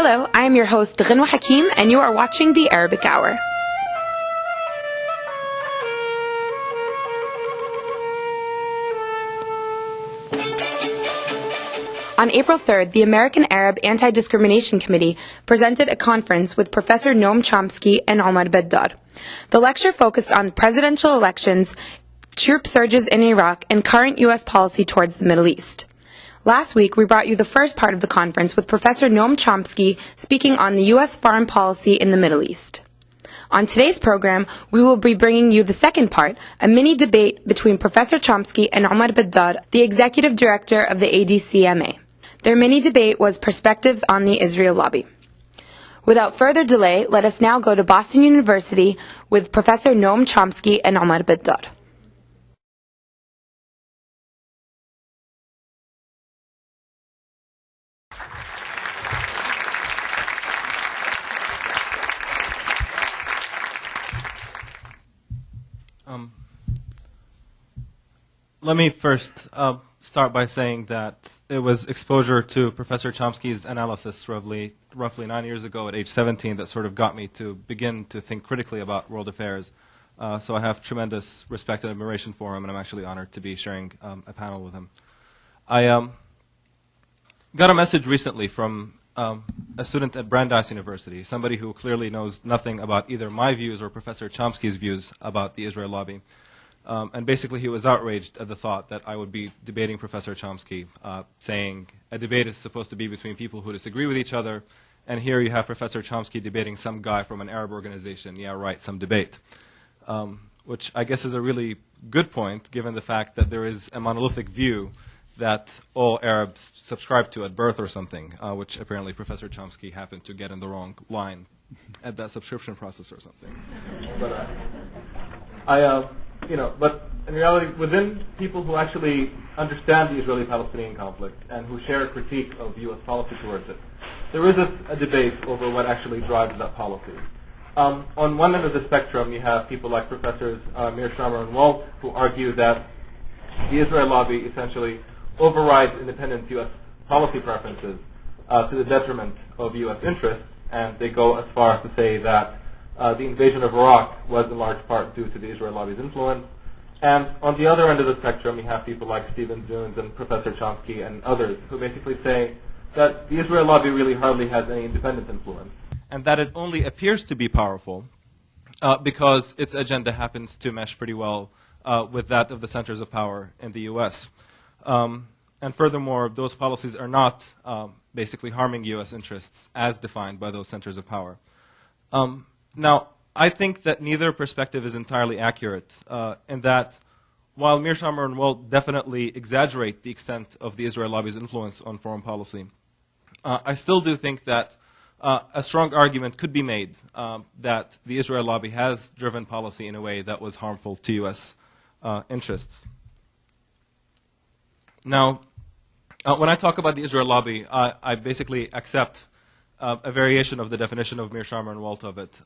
Hello, I am your host Ghanwa Hakim, and you are watching the Arabic Hour. On April 3rd, the American Arab Anti-Discrimination Committee presented a conference with Professor Noam Chomsky and Omar Baddar. The lecture focused on presidential elections, troop surges in Iraq, and current U.S. policy towards the Middle East. Last week, we brought you the first part of the conference with Professor Noam Chomsky speaking on the U.S. foreign policy in the Middle East. On today's program, we will be bringing you the second part, a mini debate between Professor Chomsky and Omar Baddar, the executive director of the ADCMA. Their mini debate was Perspectives on the Israel Lobby. Without further delay, let us now go to Boston University with Professor Noam Chomsky and Omar Baddar. Let me first start by saying that it was exposure to Professor Chomsky's analysis roughly 9 years ago at age 17 that sort of got me to begin to think critically about world affairs. So I have tremendous respect and admiration for him, and I'm actually honored to be sharing a panel with him. I got a message recently from a student at Brandeis University, somebody who clearly knows nothing about either my views or Professor Chomsky's views about the Israel lobby. And basically, he was outraged at the thought that I would be debating Professor Chomsky, saying a debate is supposed to be between people who disagree with each other, and here you have Professor Chomsky debating some guy from an Arab organization. Yeah, right, some debate. Which I guess is a really good point, given the fact that there is a monolithic view that all Arabs subscribe to at birth or something, which apparently Professor Chomsky happened to get in the wrong line at that subscription process or something. But in reality, within people who actually understand the Israeli-Palestinian conflict and who share a critique of U.S. policy towards it, there is a debate over what actually drives that policy. On one end of the spectrum, you have people like Professors Mearsheimer and Walt, who argue that the Israel lobby essentially overrides independent U.S. policy preferences to the detriment of U.S. interests, and they go as far as to say that the invasion of Iraq was in large part due to the Israel lobby's influence. And on the other end of the spectrum, you have people like Stephen Zunes and Professor Chomsky and others who basically say that the Israel lobby really hardly has any independent influence. And that it only appears to be powerful because its agenda happens to mesh pretty well with that of the centers of power in the U.S. And furthermore, those policies are not basically harming U.S. interests as defined by those centers of power. Now, I think that neither perspective is entirely accurate in that while Mearsheimer and Walt definitely exaggerate the extent of the Israel lobby's influence on foreign policy, I still do think that a strong argument could be made that the Israel lobby has driven policy in a way that was harmful to U.S. Interests. Now, when I talk about the Israel lobby, I basically accept a variation of the definition of Mearsheimer and Walt of it.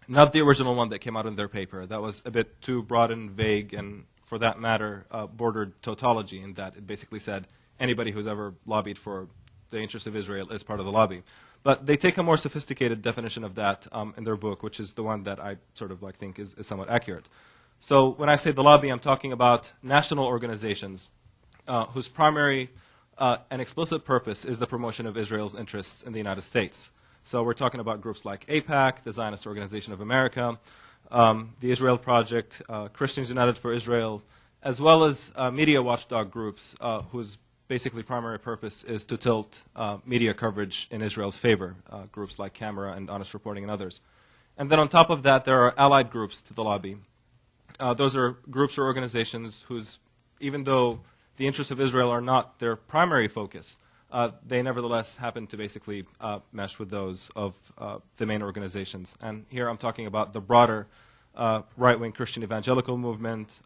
Not the original one that came out in their paper. That was a bit too broad and vague, and for that matter, bordered tautology in that it basically said anybody who's ever lobbied for the interests of Israel is part of the lobby. But they take a more sophisticated definition of that in their book, which is the one that I sort of think is somewhat accurate. So when I say the lobby, I'm talking about national organizations whose primary and explicit purpose is the promotion of Israel's interests in the United States. So we're talking about groups like AIPAC, the Zionist Organization of America, the Israel Project, Christians United for Israel, as well as media watchdog groups whose basically primary purpose is to tilt media coverage in Israel's favor, groups like Camera and Honest Reporting and others. And then on top of that, there are allied groups to the lobby. Those are groups or organizations whose, even though the interests of Israel are not their primary focus, they nevertheless happen to basically mesh with those of the main organizations. And here I'm talking about the broader right-wing Christian evangelical movement,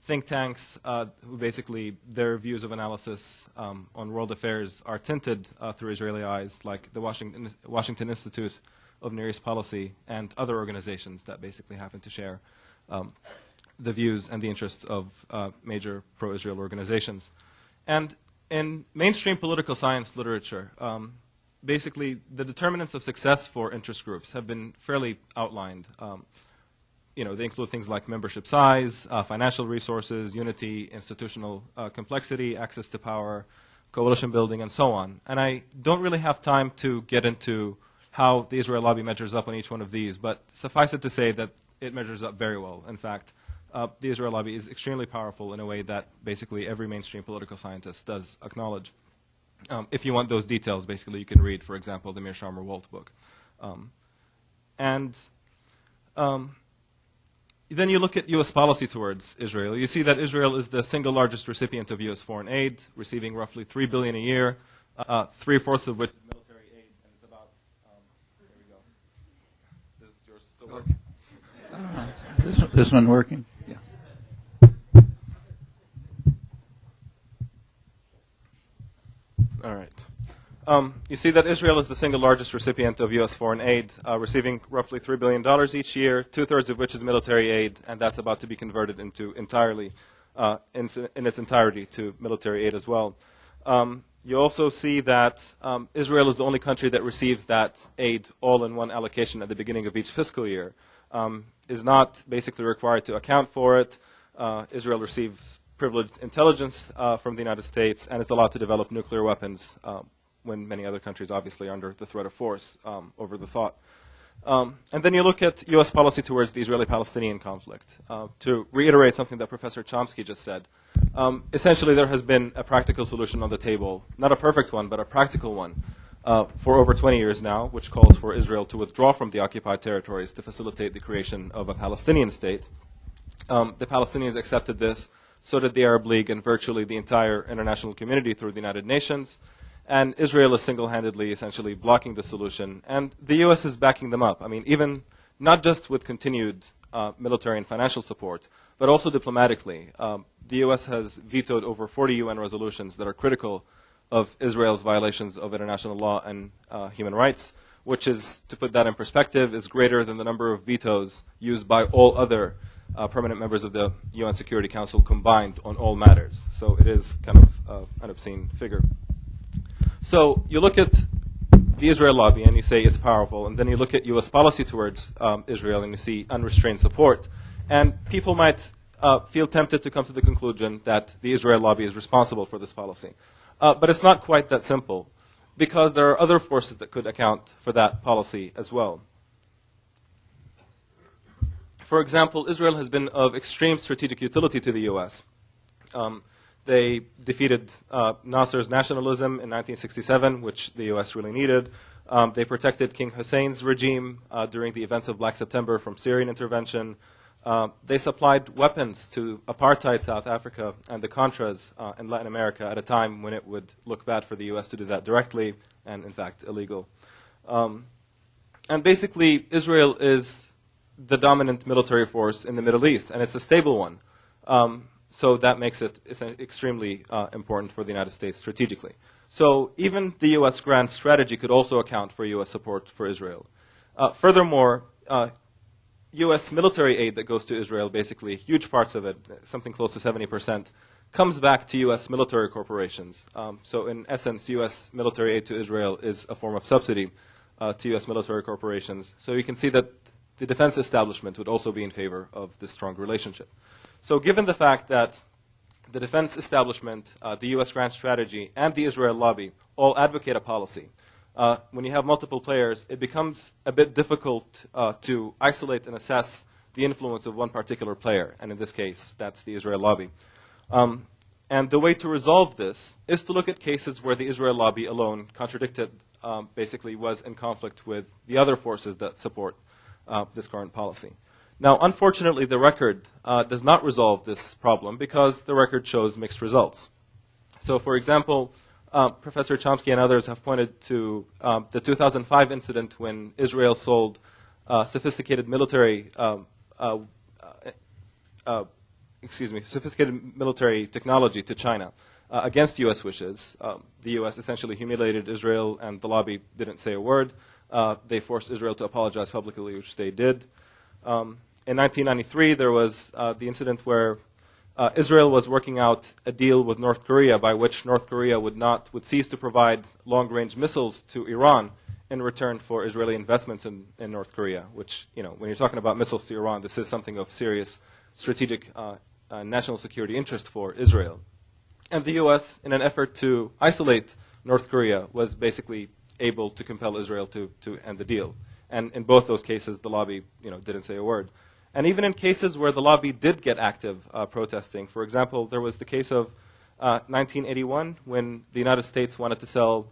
think tanks who basically their views of analysis on world affairs are tinted through Israeli eyes, like the Washington Institute of Near East Policy and other organizations that basically happen to share the views and the interests of major pro-Israel organizations. And in mainstream political science literature, basically, the determinants of success for interest groups have been fairly outlined. They include things like membership size, financial resources, unity, institutional complexity, access to power, coalition building, and so on. And I don't really have time to get into how the Israel lobby measures up on each one of these, but suffice it to say that it measures up very well. In fact, the Israel lobby is extremely powerful in a way that basically every mainstream political scientist does acknowledge. If you want those details, basically, you can read, for example, the Mearsheimer-Walt book. Then you look at U.S. policy towards Israel. You see that Israel is the single largest recipient of U.S. foreign aid, receiving roughly $3 billion a year, 3/4 of which is military aid, and it's about, there we go. Is yours still working? This one working? Yeah. All right. You see that Israel is the single largest recipient of U.S. foreign aid, receiving roughly $3 billion each year, 2/3 of which is military aid, and that's about to be converted into entirely, in its entirety, to military aid as well. You also see that Israel is the only country that receives that aid all in one allocation at the beginning of each fiscal year, is not basically required to account for it. Israel receives privileged intelligence from the United States and is allowed to develop nuclear weapons when many other countries obviously are under the threat of force over the thought. And then you look at U.S. policy towards the Israeli-Palestinian conflict. To reiterate something that Professor Chomsky just said, essentially there has been a practical solution on the table, not a perfect one, but a practical one, for over 20 years now, which calls for Israel to withdraw from the occupied territories to facilitate the creation of a Palestinian state. The Palestinians accepted this, so did the Arab League and virtually the entire international community through the United Nations. And Israel is single-handedly essentially blocking the solution. And the U.S. is backing them up. I mean, even not just with continued military and financial support, but also diplomatically. The U.S. has vetoed over 40 UN resolutions that are critical of Israel's violations of international law and human rights, which is, to put that in perspective, is greater than the number of vetoes used by all other permanent members of the UN Security Council combined on all matters. So it is kind of an obscene figure. So you look at the Israel lobby and you say it's powerful, and then you look at U.S. policy towards Israel and you see unrestrained support. And people might feel tempted to come to the conclusion that the Israel lobby is responsible for this policy. But it's not quite that simple, because there are other forces that could account for that policy as well. For example, Israel has been of extreme strategic utility to the U.S. They defeated Nasser's nationalism in 1967, which the U.S. really needed. They protected King Hussein's regime during the events of Black September from Syrian intervention. They supplied weapons to apartheid South Africa and the Contras in Latin America at a time when it would look bad for the U.S. to do that directly and, in fact, illegal. And basically, Israel is the dominant military force in the Middle East, and it's a stable one. So that makes it extremely important for the United States strategically. So even the U.S. grand strategy could also account for U.S. support for Israel. Furthermore, U.S. military aid that goes to Israel, basically, huge parts of it, something close to 70%, comes back to U.S. military corporations. So in essence, U.S. military aid to Israel is a form of subsidy to U.S. military corporations. So you can see that the defense establishment would also be in favor of this strong relationship. So given the fact that the defense establishment, the U.S. grand strategy, and the Israel lobby all advocate a policy, when you have multiple players, it becomes a bit difficult to isolate and assess the influence of one particular player, and in this case, that's the Israel lobby. And the way to resolve this is to look at cases where the Israel lobby alone contradicted, basically was in conflict with the other forces that support this current policy. Now, unfortunately, the record does not resolve this problem because the record shows mixed results. So, for example, Professor Chomsky and others have pointed to the 2005 incident when Israel sold sophisticated military technology to China against U.S. wishes. The U.S. essentially humiliated Israel, and the lobby didn't say a word. They forced Israel to apologize publicly, which they did. In 1993, there was the incident where Israel was working out a deal with North Korea by which North Korea would cease to provide long-range missiles to Iran in return for Israeli investments in North Korea, which, when you're talking about missiles to Iran, this is something of serious strategic national security interest for Israel. And the U.S., in an effort to isolate North Korea, was basically able to compel Israel to end the deal. And in both those cases, the lobby, didn't say a word. And even in cases where the lobby did get active protesting, for example, there was the case of 1981 when the United States wanted to sell,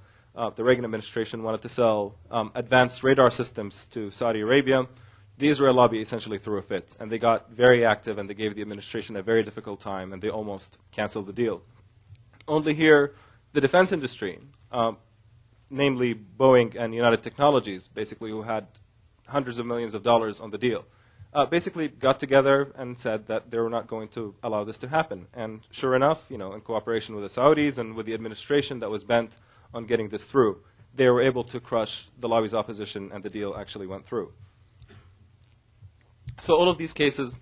the Reagan administration wanted to sell advanced radar systems to Saudi Arabia. The Israel lobby essentially threw a fit, and they got very active, and they gave the administration a very difficult time, and they almost canceled the deal. Only here, the defense industry, namely Boeing and United Technologies, basically who had hundreds of millions of dollars on the deal, basically got together and said that they were not going to allow this to happen. And sure enough, in cooperation with the Saudis and with the administration that was bent on getting this through, they were able to crush the lobby's opposition, and the deal actually went through. So all of these cases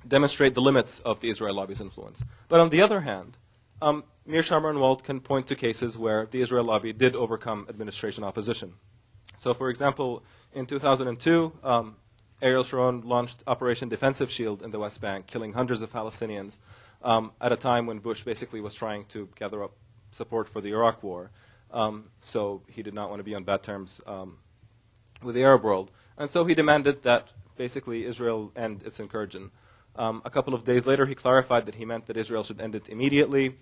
demonstrate the limits of the Israel lobby's influence. But on the other hand, Mearsheimer and Walt can point to cases where the Israel lobby did overcome administration opposition. So, for example, in 2002, Ariel Sharon launched Operation Defensive Shield in the West Bank, killing hundreds of Palestinians at a time when Bush basically was trying to gather up support for the Iraq War. So he did not want to be on bad terms with the Arab world. And so he demanded that basically Israel end its incursion. A couple of days later, he clarified that he meant that Israel should end it immediately.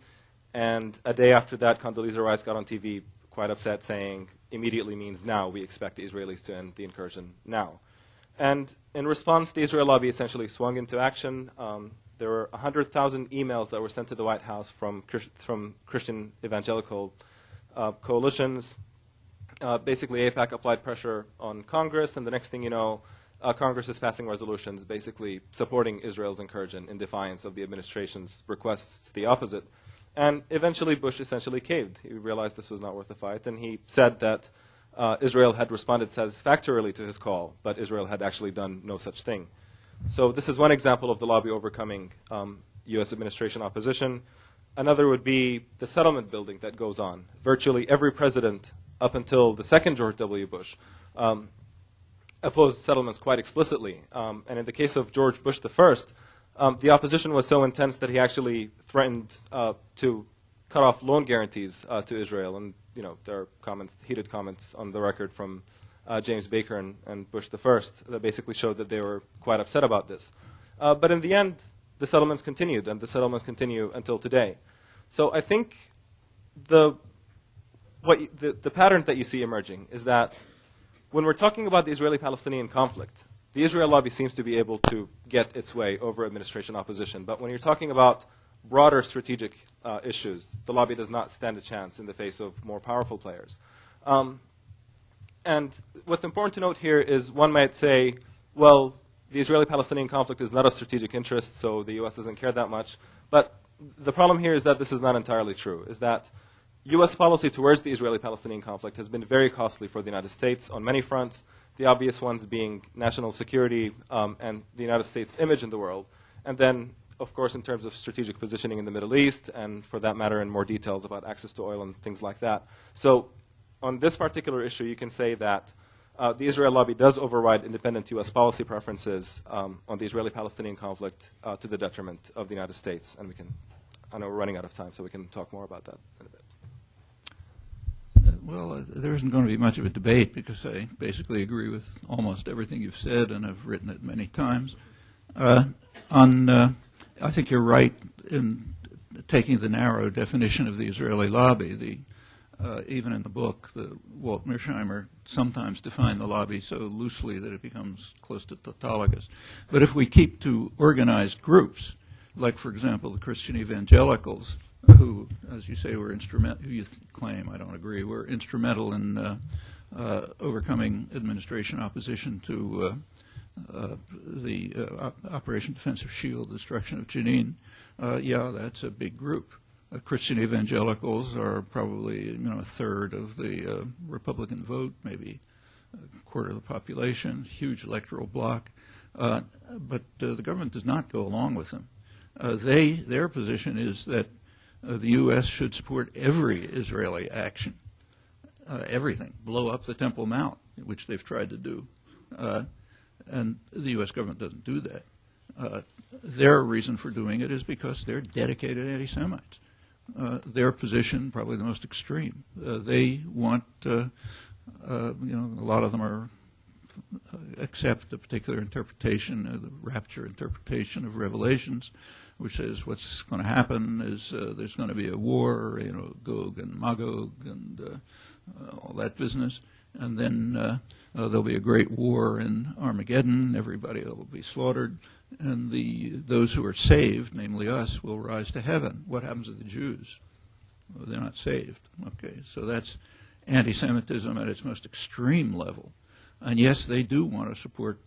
And a day after that, Condoleezza Rice got on TV quite upset, saying, immediately means now. We expect the Israelis to end the incursion now. And in response, the Israel lobby essentially swung into action. There were 100,000 emails that were sent to the White House from Christian evangelical coalitions. Basically, AIPAC applied pressure on Congress, and the next thing you know, Congress is passing resolutions basically supporting Israel's incursion in defiance of the administration's requests to the opposite. And eventually, Bush essentially caved. He realized this was not worth the fight, and he said that Israel had responded satisfactorily to his call, but Israel had actually done no such thing. So this is one example of the lobby overcoming U.S. administration opposition. Another would be the settlement building that goes on. Virtually every president up until the second George W. Bush opposed settlements quite explicitly. And in the case of George Bush I, the opposition was so intense that he actually threatened to cut off loan guarantees to Israel. And there are heated comments on the record from James Baker and Bush I that basically showed that they were quite upset about this. But in the end, the settlements continued, and the settlements continue until today. So I think the pattern that you see emerging is that when we're talking about the Israeli-Palestinian conflict, the Israel lobby seems to be able to get its way over administration opposition. But when you're talking about broader strategic issues, the lobby does not stand a chance in the face of more powerful players. And what's important to note here is one might say, well, the Israeli-Palestinian conflict is not of strategic interest, so the U.S. doesn't care that much. But the problem here is that this is not entirely true, is that U.S. policy towards the Israeli-Palestinian conflict has been very costly for the United States on many fronts, the obvious ones being national security and the United States' image in the world. And then, of course, in terms of strategic positioning in the Middle East, and for that matter, in more details about access to oil and things like that. So on this particular issue, you can say that the Israel lobby does override independent U.S. policy preferences on the Israeli-Palestinian conflict to the detriment of the United States. And I know we're running out of time, so we can talk more about that in a bit. Well, there isn't going to be much of a debate because I basically agree with almost everything you've said, and I've written it many times. I think you're right in taking the narrow definition of the Israeli lobby. Even in the book, Walt Mearsheimer sometimes defined the lobby so loosely that it becomes close to tautologous. But if we keep to organized groups, like, for example, the Christian evangelicals, who, as you say, were instrumental, who you claim, I don't agree, were instrumental in overcoming administration opposition to the Operation Defensive Shield, destruction of Jenin. Yeah, that's a big group. Christian evangelicals are probably a third of the Republican vote, maybe a quarter of the population, huge electoral bloc. But the government does not go along with them. Their position is that the U.S. should support every Israeli action, everything, blow up the Temple Mount, which they've tried to do. And the U.S. government doesn't do that. Their reason for doing it is because they're dedicated anti-Semites. Their position, probably the most extreme. They want, a lot of them are accept a particular interpretation, the rapture interpretation of Revelations, which says what's going to happen is there's going to be a war, Gog and Magog and all that business. And then there'll be a great war in Armageddon. Everybody will be slaughtered. And those who are saved, namely us, will rise to heaven. What happens to the Jews? Well, they're not saved. Okay, so that's anti-Semitism at its most extreme level. And yes, they do want to support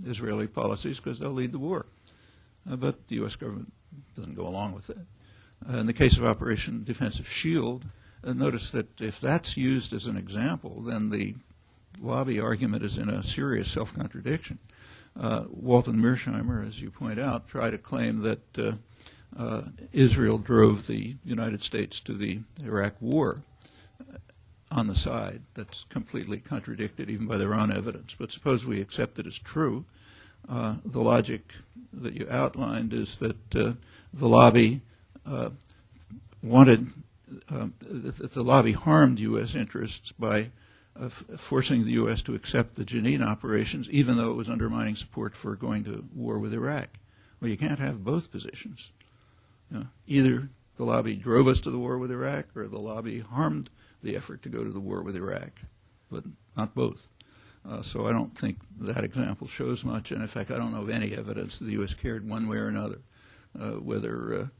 Israeli policies because they'll lead the war. But the U.S. government doesn't go along with that. In the case of Operation Defensive Shield, notice that if that's used as an example, then the lobby argument is in a serious self-contradiction. Walton Mearsheimer, as you point out, tried to claim that Israel drove the United States to the Iraq War on the side. That's completely contradicted even by their own evidence. But suppose we accept it as true. The logic that you outlined is that the lobby the lobby harmed U.S. interests by forcing the U.S. to accept the Jenin operations, even though it was undermining support for going to war with Iraq. Well, you can't have both positions. Either the lobby drove us to the war with Iraq, or the lobby harmed the effort to go to the war with Iraq, but not both. So I don't think that example shows much, and in fact I don't know of any evidence that the U.S. cared one way or another whether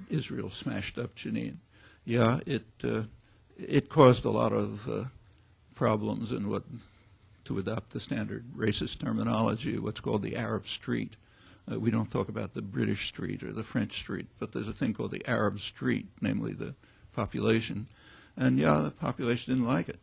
Israel smashed up Jenin. Yeah, it caused a lot of problems in to adopt the standard racist terminology, what's called the Arab Street. We don't talk about the British street or the French street, but there's a thing called the Arab Street, namely the population. And yeah, the population didn't like it.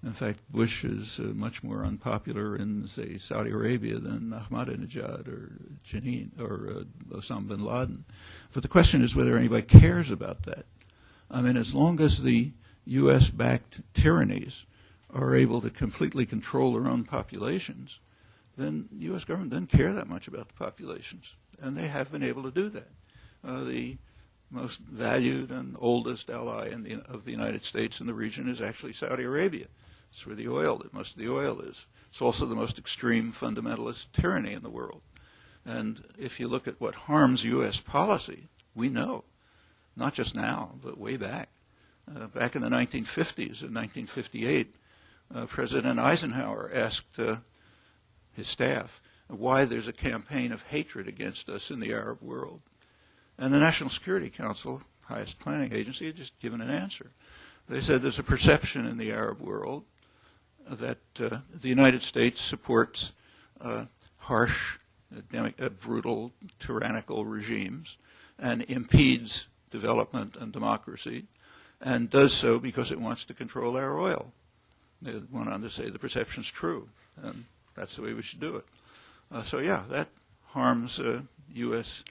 In fact, Bush is much more unpopular in, say, Saudi Arabia than Ahmadinejad or Jenin or Osama bin Laden. But the question is whether anybody cares about that. I mean, as long as the U.S.-backed tyrannies are able to completely control their own populations, then the U.S. government doesn't care that much about the populations. And they have been able to do that. The most valued and oldest ally of the United States in the region is actually Saudi Arabia. It's where most of the oil is. It's also the most extreme fundamentalist tyranny in the world. And if you look at what harms U.S. policy, we know, not just now, but way back. Back in the 1950s, in 1958, President Eisenhower asked his staff why there's a campaign of hatred against us in the Arab world. And the National Security Council, highest planning agency, had just given an answer. They said there's a perception in the Arab world that the United States supports harsh, brutal, tyrannical regimes and impedes development and democracy, and does so because it wants to control our oil. They went on to say the perception's true, and that's the way we should do it. So yeah, that harms U.S.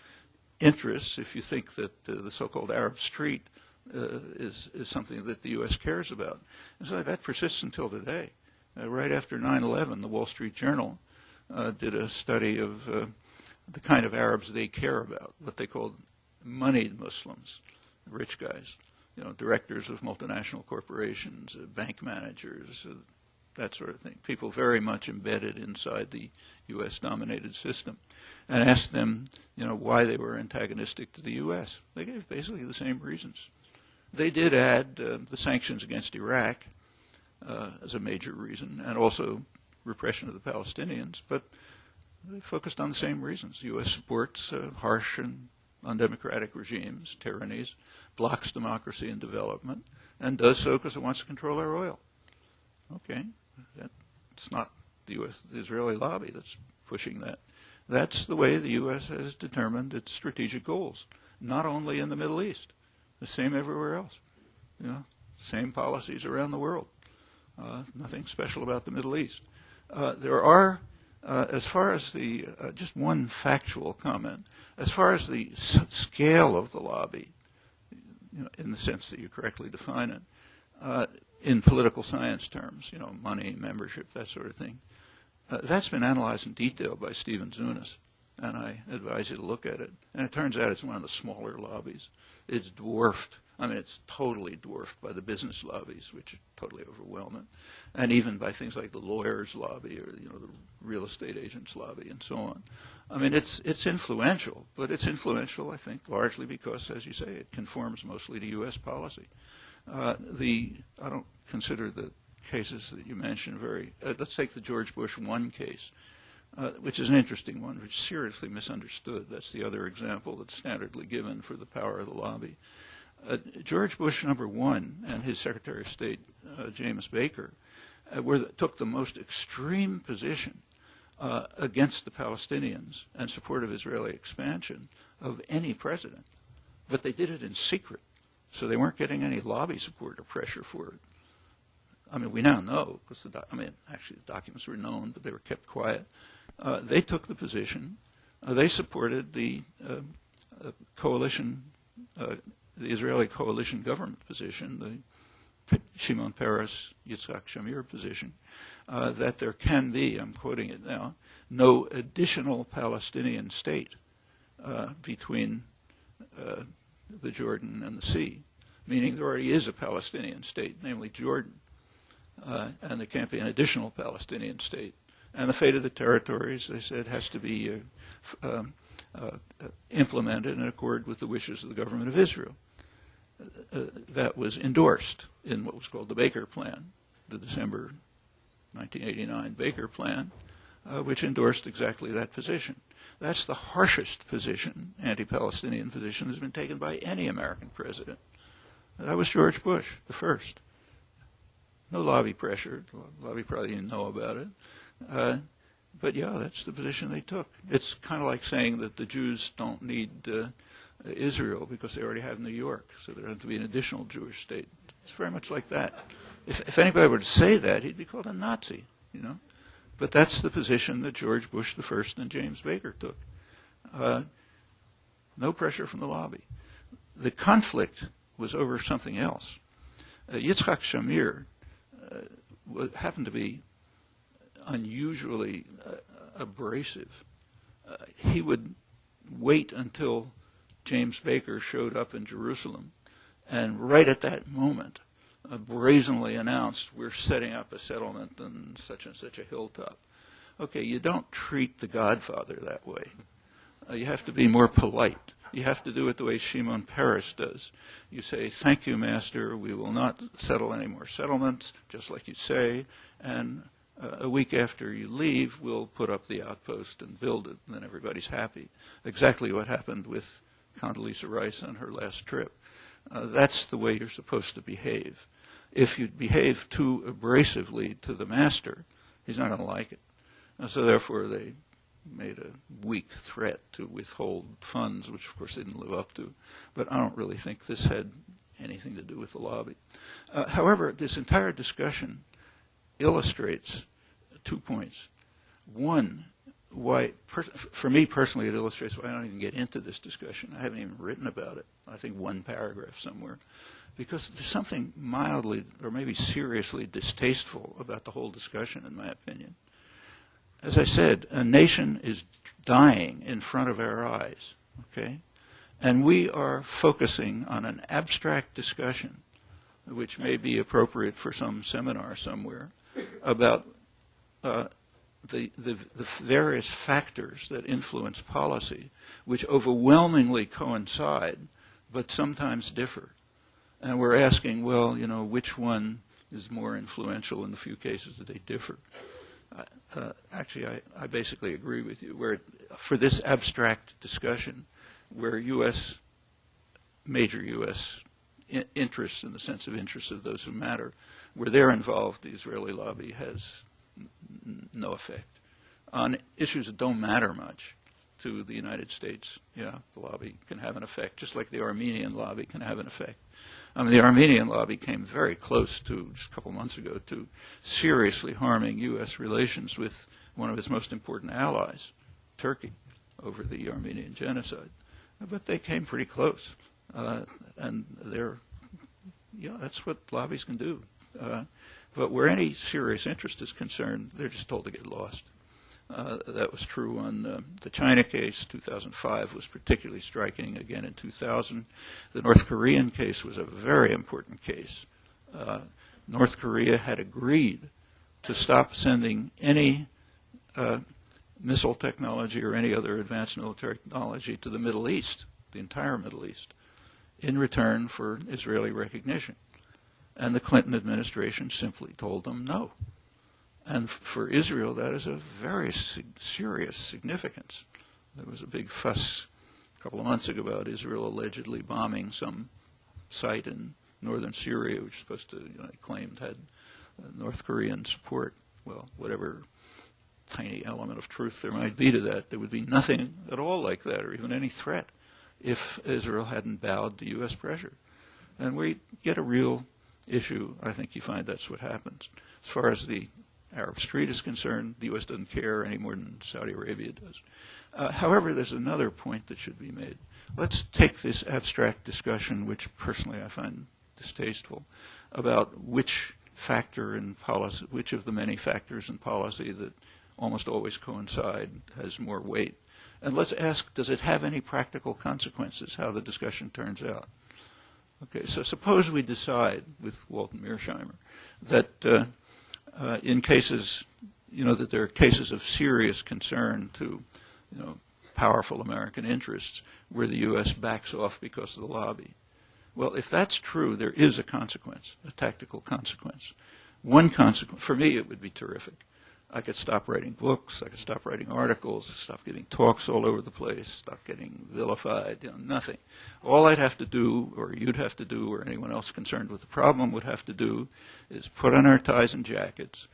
interests if you think that the so-called Arab Street is something that the U.S. cares about. And so that persists until today. Right after 9/11, the Wall Street Journal did a study of the kind of Arabs they care about, what they called moneyed Muslims, rich guys, directors of multinational corporations, bank managers, that sort of thing, people very much embedded inside the U.S.-dominated system, and asked them, why they were antagonistic to the U.S. They gave basically the same reasons. They did add the sanctions against Iraq as a major reason, and also repression of the Palestinians, but they focused on the same reasons. The U.S. supports harsh and undemocratic regimes, tyrannies, blocks democracy and development, and does so because it wants to control our oil. Okay, it's not the Israeli lobby that's pushing that. That's the way the U.S. has determined its strategic goals, not only in the Middle East, the same everywhere else. Same policies around the world. Nothing special about the Middle East. There are As far as the, just one factual comment, as far as the scale of the lobby, in the sense that you correctly define it, in political science terms, money, membership, that sort of thing, that's been analyzed in detail by Stephen Zunis, and I advise you to look at it. And it turns out it's one of the smaller lobbies. It's dwarfed. It's totally dwarfed by the business lobbies, which are totally overwhelming, and even by things like the lawyers' lobby or the real estate agents' lobby and so on. It's influential, but it's influential, I think, largely because, as you say, it conforms mostly to U.S. policy. I don't consider the cases that you mentioned very. Let's take the George Bush 1 case, which is an interesting one, which is seriously misunderstood. That's the other example that's standardly given for the power of the lobby. George Bush #1 and his Secretary of State, James Baker, took the most extreme position against the Palestinians and support of Israeli expansion of any president. But they did it in secret, so they weren't getting any lobby support or pressure for it. We now know, because actually the documents were known, but they were kept quiet. They took the position. They supported the coalition, the Israeli coalition government position, the Shimon Peres, Yitzhak Shamir position, that there can be, I'm quoting it now, no additional Palestinian state between the Jordan and the sea, meaning there already is a Palestinian state, namely Jordan, and there can't be an additional Palestinian state. And the fate of the territories, they said, has to be implemented in accord with the wishes of the government of Israel. That was endorsed in what was called the Baker Plan, the December 1989 Baker Plan, which endorsed exactly that position. That's the harshest position, anti-Palestinian position, that's been taken by any American president. That was George Bush, the first. No lobby pressure. The lobby probably didn't know about it. But yeah, that's the position they took. It's kind of like saying that the Jews don't need Israel because they already have New York, so there has to be an additional Jewish state. It's very much like that. If anybody were to say that, he'd be called a Nazi, But that's the position that George Bush the first and James Baker took. No pressure from the lobby. The conflict was over something else. Yitzhak Shamir happened to be unusually abrasive. He would wait until James Baker showed up in Jerusalem, and right at that moment, brazenly announced, we're setting up a settlement on such and such a hilltop. Okay, you don't treat the Godfather that way. You have to be more polite. You have to do it the way Shimon Peres does. You say, thank you, Master, we will not settle any more settlements, just like you say, and a week after you leave, we'll put up the outpost and build it, and then everybody's happy. Exactly what happened with Condoleezza Rice on her last trip. That's the way you're supposed to behave. If you behave too abrasively to the master, he's not going to like it. So therefore, they made a weak threat to withhold funds, which of course they didn't live up to. But I don't really think this had anything to do with the lobby. However, this entire discussion illustrates 2 points. One, why, for me personally, it illustrates why I don't even get into this discussion. I haven't even written about it. I think one paragraph somewhere. Because there's something mildly or maybe seriously distasteful about the whole discussion, in my opinion. As I said, a nation is dying in front of our eyes, okay? And we are focusing on an abstract discussion, which may be appropriate for some seminar somewhere, about the various factors that influence policy, which overwhelmingly coincide, but sometimes differ. And we're asking, well, which one is more influential in the few cases that they differ? Actually, I basically agree with you. Where for this abstract discussion, where major U.S. interests, in the sense of interests of those who matter, where they're involved, the Israeli lobby has no effect. On issues that don't matter much to the United States, yeah, the lobby can have an effect, just like the Armenian lobby can have an effect. The Armenian lobby came very close to, just a couple months ago, to seriously harming U.S. relations with one of its most important allies, Turkey, over the Armenian genocide. But they came pretty close. And that's what lobbies can do. But where any serious interest is concerned, they're just told to get lost. That was true on the China case. 2005 was particularly striking. Again, in 2000, the North Korean case was a very important case. North Korea had agreed to stop sending any missile technology or any other advanced military technology to the Middle East, the entire Middle East, in return for Israeli recognition. And the Clinton administration simply told them no. And for Israel, that is of very serious significance. There was a big fuss a couple of months ago about Israel allegedly bombing some site in northern Syria, which supposed to, they claimed had North Korean support. Well, whatever tiny element of truth there might be to that, there would be nothing at all like that, or even any threat, if Israel hadn't bowed to U.S. pressure. And we get a real issue. I think you find that's what happens. As far as the Arab Street is concerned, the U.S. doesn't care any more than Saudi Arabia does. However, there's another point that should be made. Let's take this abstract discussion, which personally I find distasteful, about which factor in policy, which of the many factors in policy that almost always coincide has more weight. And let's ask, does it have any practical consequences, how the discussion turns out? Okay, so suppose we decide with Walton Mearsheimer that in cases, that there are cases of serious concern to, powerful American interests where the U.S. backs off because of the lobby. Well, if that's true, there is a consequence, a tactical consequence. One consequence, for me, it would be terrific. I could stop writing books, I could stop writing articles, stop giving talks all over the place, stop getting vilified, nothing. All I'd have to do, or you'd have to do, or anyone else concerned with the problem would have to do, is put on our ties and jackets,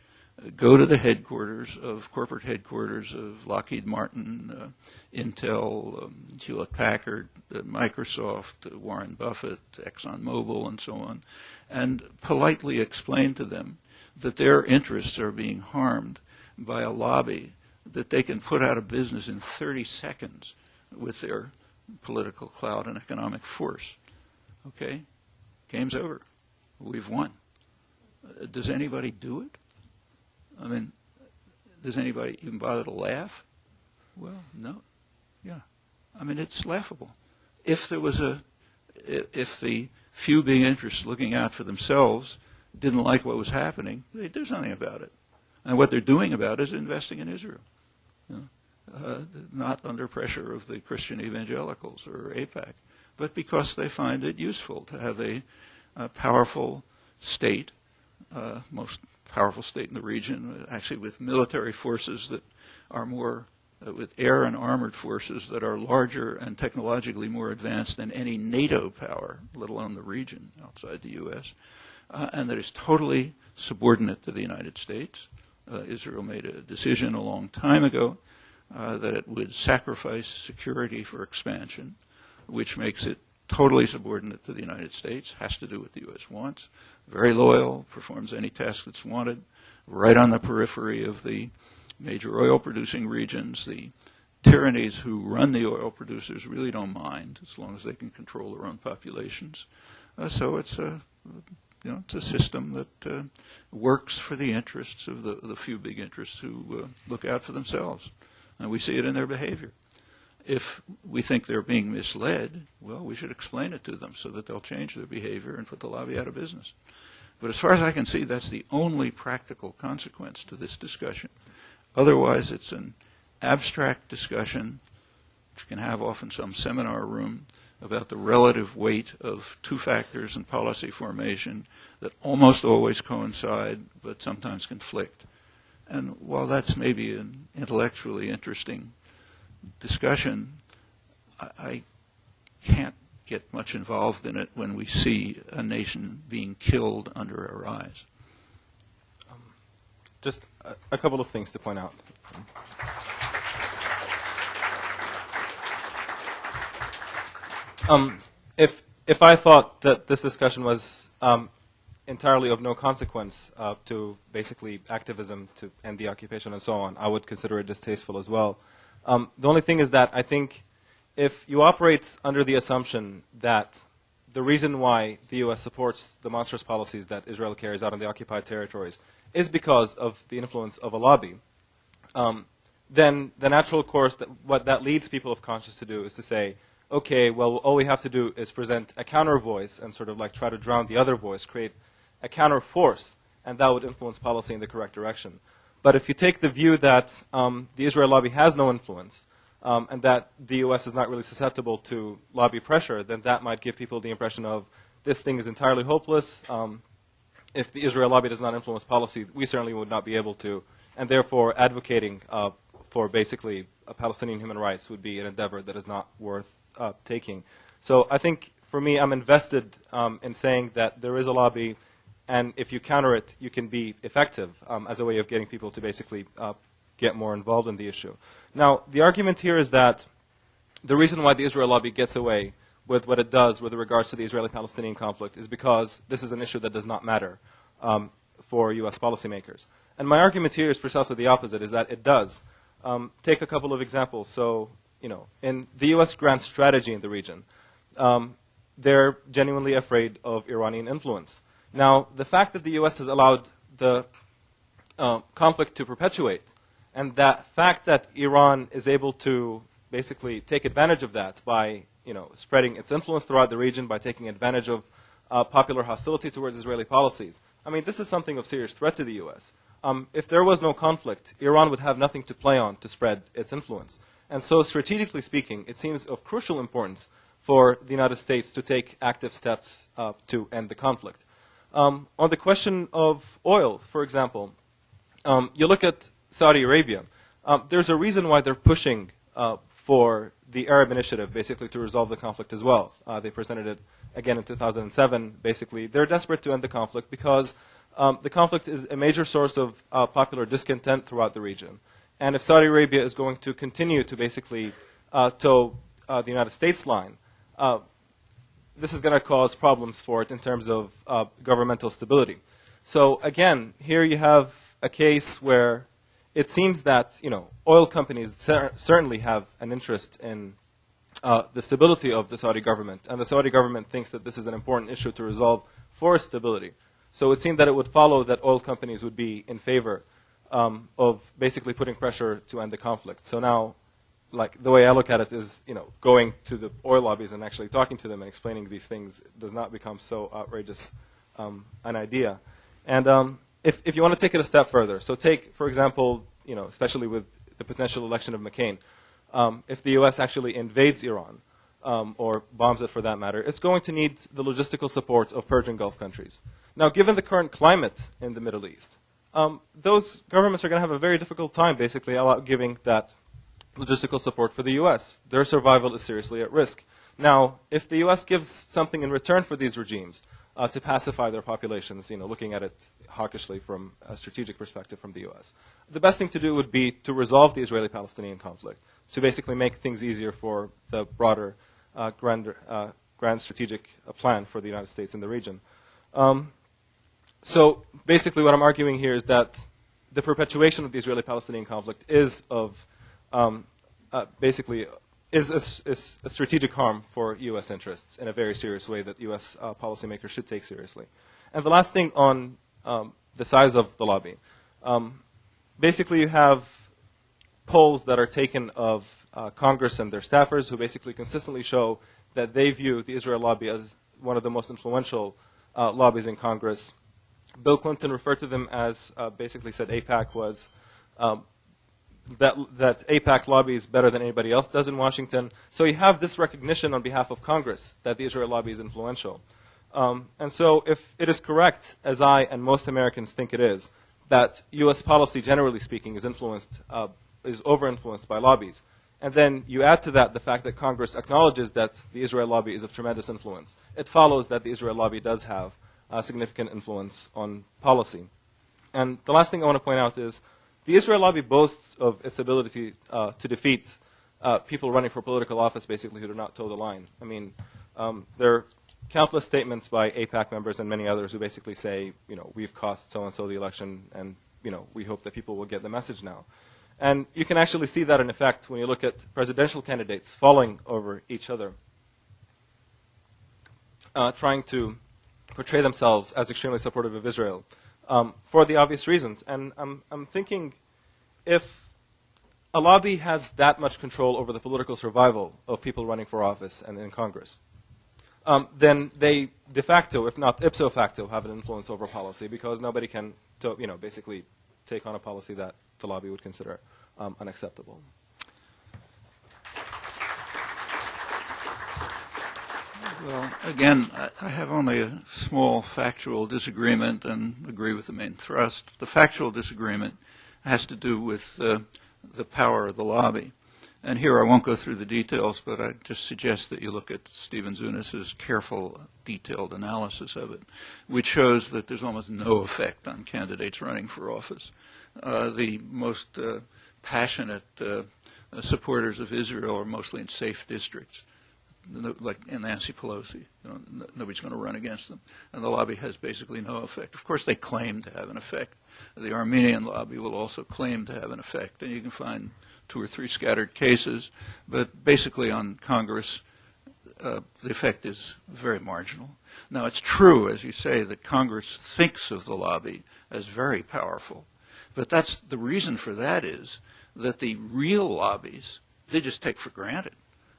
go to the corporate headquarters of Lockheed Martin, Intel, Hewlett-Packard, Microsoft, Warren Buffett, ExxonMobil, and so on, and politely explain to them that their interests are being harmed by a lobby that they can put out of business in 30 seconds with their political clout and economic force. Okay? Game's over. We've won. Does anybody do it? I mean, does anybody even bother to laugh? Well, no. Yeah. I mean, it's laughable. If the few big interests looking out for themselves didn't like what was happening, they'd do something about it. And what they're doing about it is investing in Israel. Not under pressure of the Christian evangelicals or AIPAC, but because they find it useful to have a powerful state, most powerful state in the region, actually with military forces that are more, with air and armored forces that are larger and technologically more advanced than any NATO power, let alone the region outside the U.S., and that is totally subordinate to the United States. Israel made a decision a long time ago that it would sacrifice security for expansion, which makes it totally subordinate to the United States, has to do what the U.S. wants, very loyal, performs any task that's wanted, right on the periphery of the major oil-producing regions. The tyrannies who run the oil producers really don't mind as long as they can control their own populations. So it's it's a system that works for the interests of the few big interests who look out for themselves. And we see it in their behavior. If we think they're being misled, well, we should explain it to them so that they'll change their behavior and put the lobby out of business. But as far as I can see, that's the only practical consequence to this discussion. Otherwise, it's an abstract discussion, which you can have off in some seminar room, about the relative weight of two factors in policy formation that almost always coincide but sometimes conflict. And while that's maybe an intellectually interesting discussion, I can't get much involved in it when we see a nation being killed under our eyes. Just a couple of things to point out. If I thought that this discussion was entirely of no consequence to basically activism to end the occupation and so on, I would consider it distasteful as well. The only thing is that I think if you operate under the assumption that the reason why the U.S. supports the monstrous policies that Israel carries out in the occupied territories is because of the influence of a lobby, then the natural course, what that leads people of conscience to do is to say, okay, well, all we have to do is present a counter voice and sort of like try to drown the other voice, create a counter force, and that would influence policy in the correct direction. But if you take the view that the Israel lobby has no influence, and that the U.S. is not really susceptible to lobby pressure, then that might give people the impression of this thing is entirely hopeless. If the Israel lobby does not influence policy, we certainly would not be able to, and therefore advocating for basically Palestinian human rights would be an endeavor that is not worth taking. So I think, for me, I'm invested in saying that there is a lobby, and if you counter it, you can be effective as a way of getting people to basically get more involved in the issue. Now, the argument here is that the reason why the Israel lobby gets away with what it does with regards to the Israeli-Palestinian conflict is because this is an issue that does not matter for U.S. policymakers. And my argument here is precisely the opposite, is that it does. Take a couple of examples. So, in the U.S. grand strategy in the region, they're genuinely afraid of Iranian influence. Now, the fact that the U.S. has allowed the conflict to perpetuate, and that fact that Iran is able to basically take advantage of that by, spreading its influence throughout the region, by taking advantage of popular hostility towards Israeli policies. I mean, this is something of serious threat to the U.S. If there was no conflict, Iran would have nothing to play on to spread its influence. And so, strategically speaking, it seems of crucial importance for the United States to take active steps to end the conflict. On the question of oil, for example, you look at Saudi Arabia. There's a reason why they're pushing for the Arab Initiative, basically to resolve the conflict as well. They presented it again in 2007. Basically, they're desperate to end the conflict because the conflict is a major source of popular discontent throughout the region. And if Saudi Arabia is going to continue to basically toe the United States line, this is going to cause problems for it in terms of governmental stability. So again, here you have a case where it seems that oil companies certainly have an interest in the stability of the Saudi government, and the Saudi government thinks that this is an important issue to resolve for stability. So it seemed that it would follow that oil companies would be in favor of basically putting pressure to end the conflict. So now, like, the way I look at it is, going to the oil lobbies and actually talking to them and explaining these things does not become so outrageous an idea. And if you want to take it a step further, so take, for example, especially with the potential election of McCain, if the U.S. actually invades Iran, or bombs it for that matter, it's going to need the logistical support of Persian Gulf countries. Now, given the current climate in the Middle East, those governments are going to have a very difficult time basically giving that logistical support for the U.S. Their survival is seriously at risk. Now, if the U.S. gives something in return for these regimes to pacify their populations, looking at it hawkishly from a strategic perspective from the U.S., the best thing to do would be to resolve the Israeli-Palestinian conflict, to basically make things easier for the broader grand strategic plan for the United States in the region. So basically what I'm arguing here is that the perpetuation of the Israeli-Palestinian conflict is of basically is a strategic harm for U.S. interests in a very serious way that U.S. Policymakers should take seriously. And the last thing on the size of the lobby. Basically you have polls that are taken of Congress and their staffers who basically consistently show that they view the Israel lobby as one of the most influential lobbies in Congress. Bill Clinton referred to them as, basically said AIPAC was, that AIPAC lobby is better than anybody else does in Washington. So you have this recognition on behalf of Congress that the Israel lobby is influential. And so if it is correct, as I and most Americans think it is, that U.S. policy, generally speaking, is over-influenced by lobbies, and then you add to that the fact that Congress acknowledges that the Israel lobby is of tremendous influence, it follows that the Israel lobby does have significant influence on policy. And the last thing I want to point out is the Israel lobby boasts of its ability to defeat people running for political office, basically, who do not toe the line. I mean, they're countless statements by AIPAC members and many others who basically say, we've cost so-and-so the election, and, we hope that people will get the message now. And you can actually see that in effect when you look at presidential candidates falling over each other, trying to portray themselves as extremely supportive of Israel for the obvious reasons. And I'm thinking, if a lobby has that much control over the political survival of people running for office and in Congress, then they de facto, if not ipso facto, have an influence over policy, because nobody can, basically take on a policy that the lobby would consider unacceptable. Well, again, I have only a small factual disagreement and agree with the main thrust. The factual disagreement has to do with the power of the lobby. And here I won't go through the details, but I just suggest that you look at Stephen Zunis's careful, detailed analysis of it, which shows that there's almost no effect on candidates running for office. The most passionate supporters of Israel are mostly in safe districts, like in Nancy Pelosi. Nobody's going to run against them. And the lobby has basically no effect. Of course, they claim to have an effect. The Armenian lobby will also claim to have an effect. And you can find 2 or 3 scattered cases. But basically on Congress, the effect is very marginal. Now, it's true, as you say, that Congress thinks of the lobby as very powerful. But that's the reason for that is that the real lobbies, they just take for granted.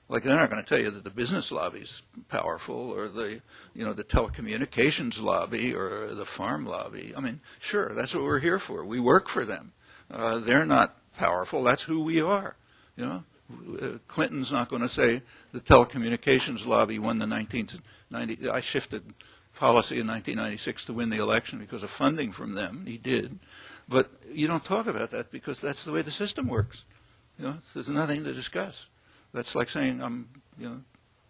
Like, they're not going to tell you that the business lobby's powerful, or the telecommunications lobby, or the farm lobby. I mean, sure, that's what we're here for. We work for them. They're not powerful. That's who we are. Clinton's not going to say the telecommunications lobby won the 1990. I shifted policy in 1996 to win the election because of funding from them. He did. But you don't talk about that because that's the way the system works. There's nothing to discuss. That's like saying I'm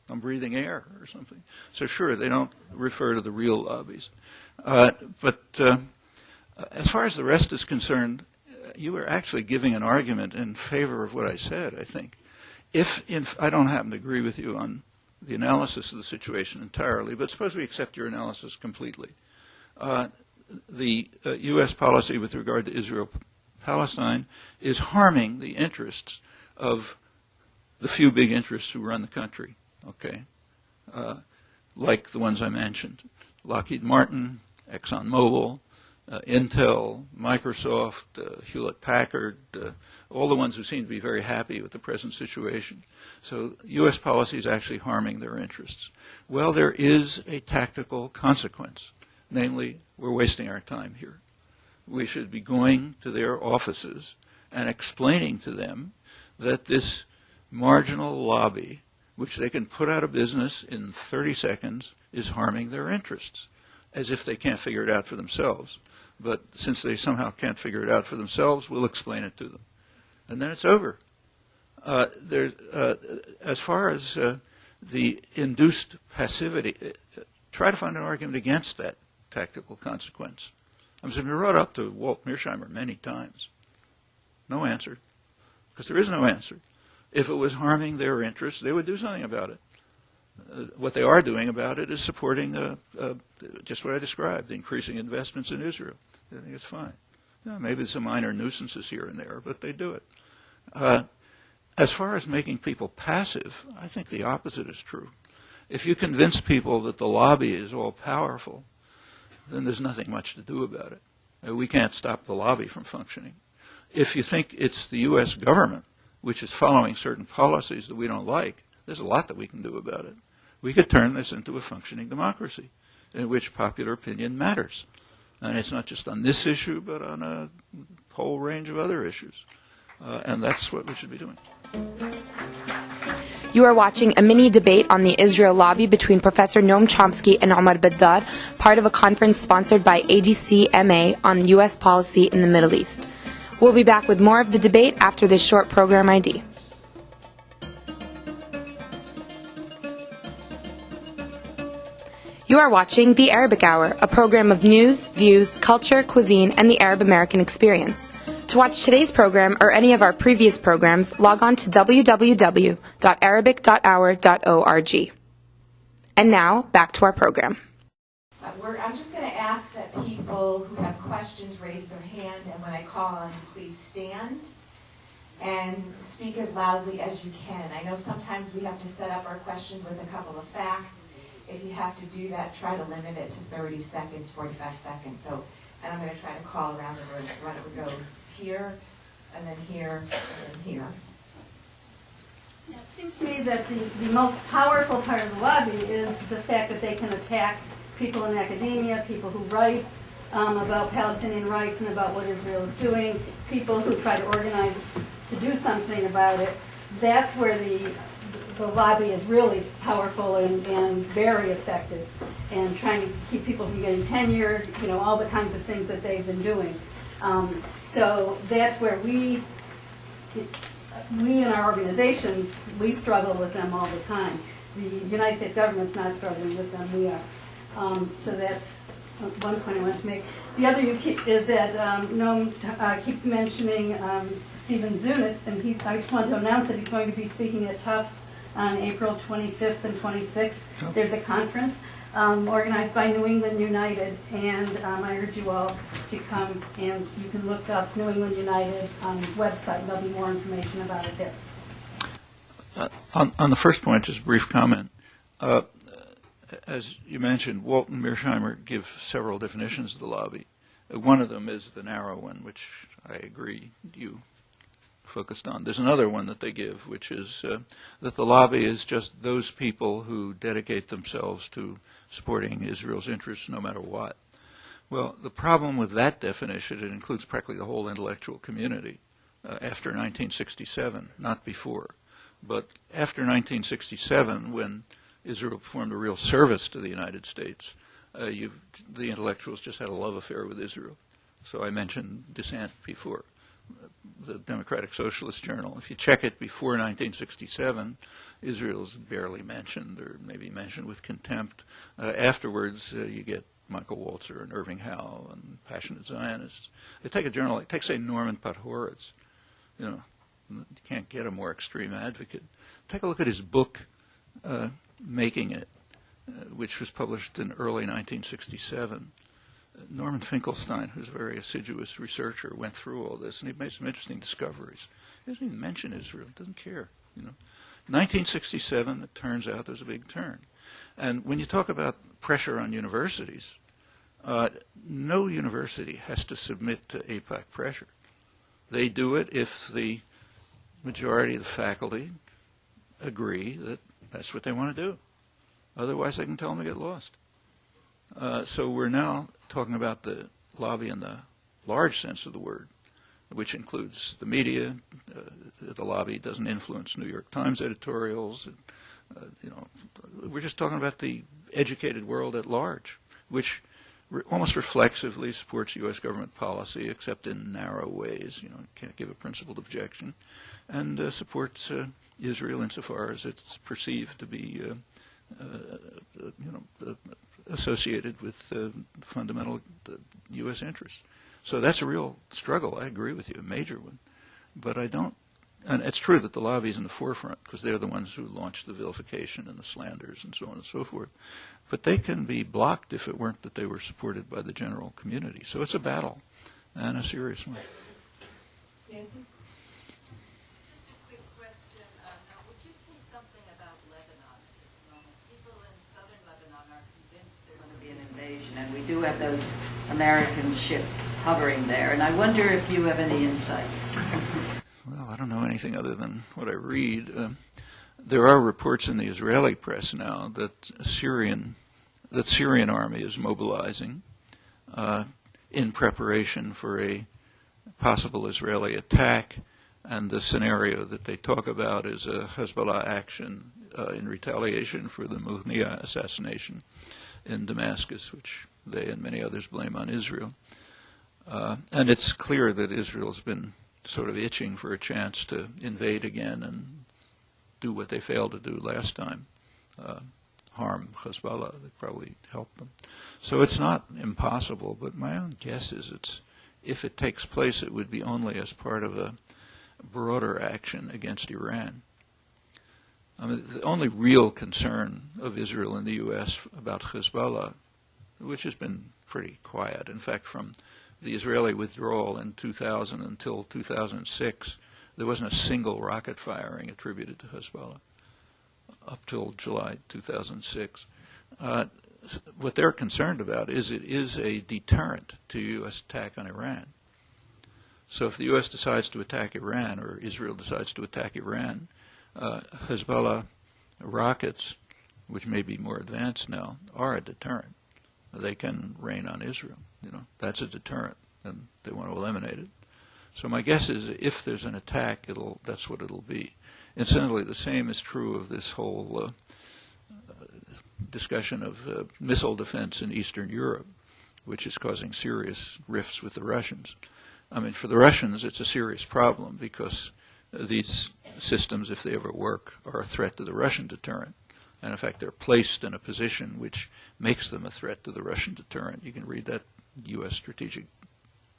breathing air or something. So sure, they don't refer to the real lobbies. But as far as the rest is concerned, you were actually giving an argument in favor of what I said, I think. I don't happen to agree with you on the analysis of the situation entirely, but suppose we accept your analysis completely. The U.S. policy with regard to Israel-Palestine is harming the interests of the few big interests who run the country, like the ones I mentioned: Lockheed Martin, ExxonMobil, Intel, Microsoft, Hewlett-Packard, all the ones who seem to be very happy with the present situation. So U.S. policy is actually harming their interests. Well, there is a tactical consequence, namely, we're wasting our time here. We should be going to their offices and explaining to them that this marginal lobby, which they can put out of business in 30 seconds, is harming their interests, as if they can't figure it out for themselves. But since they somehow can't figure it out for themselves, we'll explain it to them. And then it's over. As far as the induced passivity, try to find an argument against that tactical consequence. I've been brought up to Walt Mearsheimer many times. No answer, because there is no answer. If it was harming their interests, they would do something about it. What they are doing about it is supporting just what I described, the increasing investments in Israel. I think it's fine. Maybe there's some minor nuisances here and there, but they do it. As far as making people passive, I think the opposite is true. If you convince people that the lobby is all powerful, then there's nothing much to do about it. We can't stop the lobby from functioning. If you think it's the U.S. government which is following certain policies that we don't like, there's a lot that we can do about it. We could turn this into a functioning democracy in which popular opinion matters. And it's not just on this issue, but on a whole range of other issues. And that's what we should be doing. You are watching a mini debate on the Israel lobby between Professor Noam Chomsky and Omar Baddar, part of a conference sponsored by ADC-MA on U.S. policy in the Middle East. We'll be back with more of the debate after this short program ID. You are watching The Arabic Hour, a program of news, views, culture, cuisine, and the Arab American experience. To watch today's program or any of our previous programs, log on to www.arabic.hour.org. And now, back to our program. I'm just going to ask that people who have questions raise their hand, and when I call on you, please stand and speak as loudly as you can. I know sometimes we have to set up our questions with a couple of facts. If you have to do that, try to limit it to 30 seconds, 45 seconds. And I'm going to try to call around the room. So why don't we go here, and then here, and then here. It seems to me that the most powerful part of the lobby is the fact that they can attack people in academia, people who write about Palestinian rights and about what Israel is doing, people who try to organize to do something about it. That's where the lobby is really powerful and very effective, and trying to keep people from getting tenured, all the kinds of things that they've been doing. So that's where we in our organizations, we struggle with them all the time. The United States government's not struggling with them, we are. So that's one point I want to make. The other is that Noam keeps mentioning Stephen Zunis, and I just want to announce that he's going to be speaking at Tufts on April 25th and 26th. There's a conference organized by New England United, and I urge you all to come, and you can look up New England United on the website. There'll be more information about it there. On the first point, just a brief comment. As you mentioned, Walt and Mearsheimer give several definitions of the lobby. One of them is the narrow one, which I agree you focused on. There's another one that they give, which is that the lobby is just those people who dedicate themselves to supporting Israel's interests no matter what. Well, the problem with that definition, it includes practically the whole intellectual community after 1967, not before. But after 1967, when Israel performed a real service to the United States, the intellectuals just had a love affair with Israel. So I mentioned Dissent before, the Democratic Socialist Journal. If you check it before 1967, Israel's barely mentioned, or maybe mentioned with contempt. Afterwards, you get Michael Walzer and Irving Howe and passionate Zionists. They take a journal, say, Norman Podhoretz. You can't get a more extreme advocate. Take a look at his book, Making It, which was published in early 1967. Norman Finkelstein, who's a very assiduous researcher, went through all this, and he made some interesting discoveries. He doesn't even mention Israel, doesn't care. 1967, it turns out there's a big turn. And when you talk about pressure on universities, no university has to submit to AIPAC pressure. They do it if the majority of the faculty agree that that's what they want to do. Otherwise, they can tell them to get lost. So we're now talking about the lobby in the large sense of the word, which includes the media. The lobby doesn't influence New York Times editorials. We're just talking about the educated world at large, which almost reflexively supports U.S. government policy, except in narrow ways. Can't give a principled objection, and supports Israel insofar as it's perceived to be, associated with fundamental U.S. interests. So that's a real struggle. I agree with you, a major one. But I don't, and it's true that the lobby is in the forefront because they're the ones who launched the vilification and the slanders and so on and so forth. But they can be blocked if it weren't that they were supported by the general community. So it's a battle, and a serious one. Nancy? Just a quick question. Now, would you say something about Lebanon at this moment? People in southern Lebanon are convinced there's going to be an invasion, and we do have those American ships hovering there. And I wonder if you have any insights. Well, I don't know anything other than what I read. There are reports in the Israeli press now that Syrian army is mobilizing in preparation for a possible Israeli attack, and the scenario that they talk about is a Hezbollah action in retaliation for the Mughniya assassination in Damascus, which they and many others blame on Israel. And it's clear that Israel's been sort of itching for a chance to invade again and do what they failed to do last time, harm Hezbollah. That probably helped them. So it's not impossible, but my own guess is if it takes place, it would be only as part of a broader action against Iran. I mean, the only real concern of Israel and the U.S. about Hezbollah, which has been pretty quiet, in fact, from the Israeli withdrawal in 2000 until 2006, there wasn't a single rocket firing attributed to Hezbollah up till July 2006. What they're concerned about is it is a deterrent to U.S. attack on Iran. So if the U.S. decides to attack Iran, or Israel decides to attack Iran, Hezbollah rockets, which may be more advanced now, are a deterrent. They can rain on Israel. That's a deterrent, and they want to eliminate it. So my guess is if there's an attack, that's what it'll be. Incidentally, the same is true of this whole discussion of missile defense in Eastern Europe, which is causing serious rifts with the Russians. I mean, for the Russians, it's a serious problem because these systems, if they ever work, are a threat to the Russian deterrent. And in fact, they're placed in a position which makes them a threat to the Russian deterrent. You can read that. U.S. strategic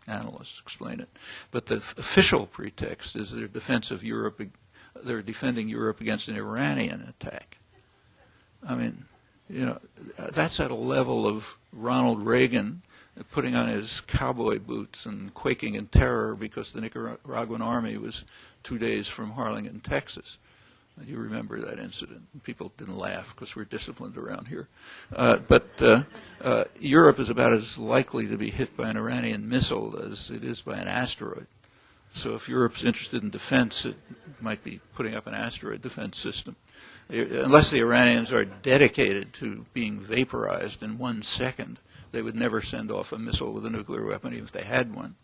analysts explain it. But the official pretext is their defense of Europe. They're defending Europe against an Iranian attack. I mean, that's at a level of Ronald Reagan putting on his cowboy boots and quaking in terror because the Nicaraguan army was 2 days from Harlingen, Texas. You remember that incident. People didn't laugh because we're disciplined around here. But Europe is about as likely to be hit by an Iranian missile as it is by an asteroid. So if Europe's interested in defense, it might be putting up an asteroid defense system. Unless the Iranians are dedicated to being vaporized in 1 second, they would never send off a missile with a nuclear weapon, even if they had one,